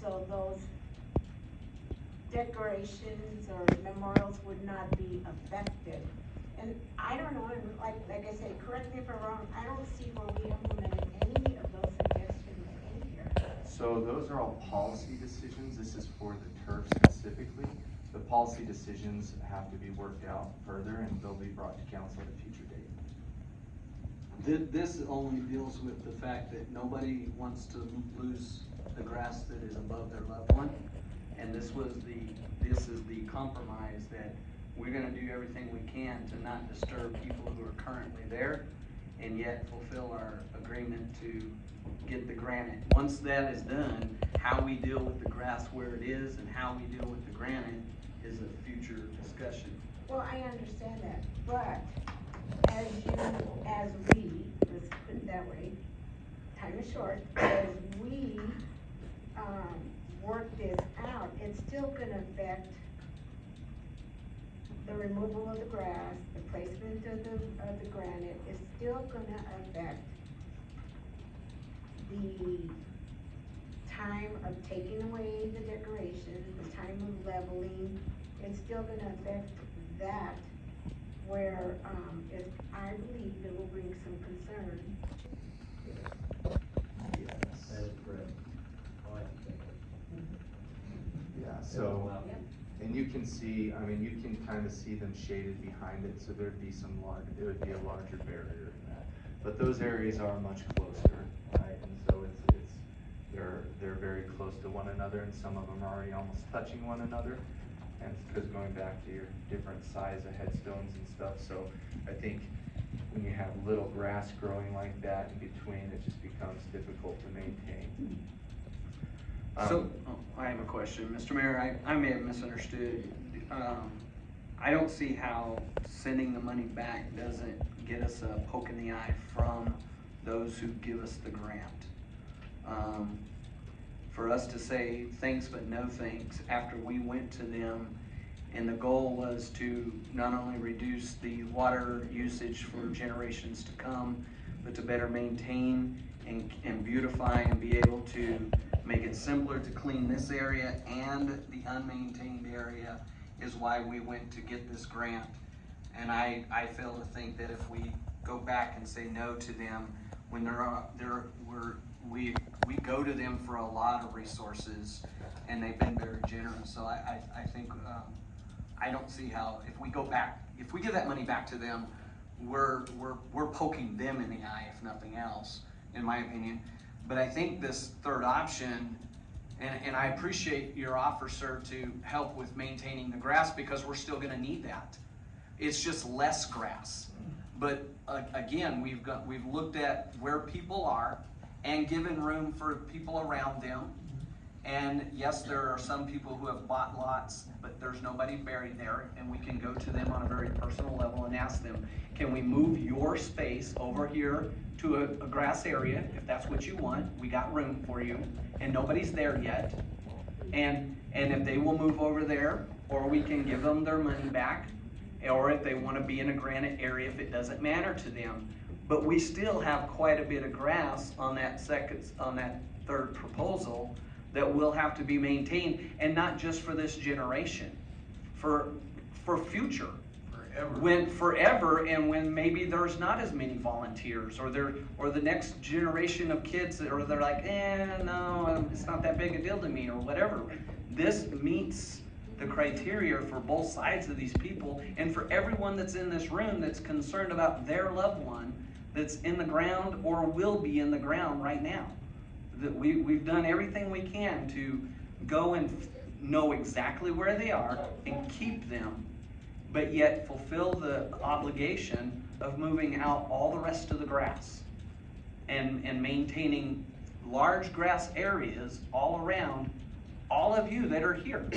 so those decorations or memorials would not be affected. And I don't know, and like I said, correct me if I'm wrong, I don't see where we implemented any of those suggestions in here. So those are all policy decisions. This is for the turf specifically. The policy decisions have to be worked out further and they'll be brought to council at a future date. This only deals with the fact that nobody wants to lose the grass that is above their loved one. And this is the compromise that we're gonna do everything we can to not disturb people who are currently there and yet fulfill our agreement to get the granite. Once that is done, how we deal with the grass where it is and how we deal with the granite is a future discussion. Well, I understand that, but as we, let's put it that way, time is short, as we, work this out, it's still gonna affect the removal of the grass, the placement of the granite is still gonna affect the time of taking away the decoration, the time of leveling. It's still gonna affect that where, I believe it will bring some concern. Yes. That is correct. I like to think it. Yeah, so, Yep. and you can see, I mean, you can kind of see them shaded behind it, so there'd be some it would be a larger barrier in that. But those areas are much closer, right? And so they're very close to one another, and some of them are already almost touching one another. And it's because going back to your different size of headstones and stuff, so I think when you have little grass growing like that in between, it just becomes difficult to maintain. I have a question, Mr. Mayor. I may have misunderstood. I don't see how sending the money back doesn't get us a poke in the eye from those who give us the grant. For us to say thanks but no thanks after we went to them, and the goal was to not only reduce the water usage for generations to come, but to better maintain and beautify and be able to make it simpler to clean this area and the unmaintained area is why we went to get this grant. And I fail to think that if we go back and say no to them, when we go to them for a lot of resources and they've been very generous. So I think, I don't see how, if we give that money back to them, we're poking them in the eye, if nothing else, in my opinion. But I think this third option, and I appreciate your offer, sir, to help with maintaining the grass because we're still gonna need that. It's just less grass. But again, we've looked at where people are and given room for people around them. And yes, there are some people who have bought lots, but there's nobody buried there, and we can go to them on a very personal level and ask them, can we move your space over here to a grass area, if that's what you want? We got room for you, and nobody's there yet. And if they will move over there, or we can give them their money back, or if they want to be in a granite area, if it doesn't matter to them. But we still have quite a bit of grass on that third proposal that will have to be maintained, and not just for this generation, for future. Forever, and when maybe there's not as many volunteers, or the next generation of kids that they're like, no, it's not that big a deal to me, or whatever. This meets the criteria for both sides of these people, and for everyone that's in this room that's concerned about their loved one that's in the ground or will be in the ground right now. That we've done everything we can to go and know exactly where they are and keep them, but yet fulfill the obligation of moving out all the rest of the grass and maintaining large grass areas all around all of you that are here.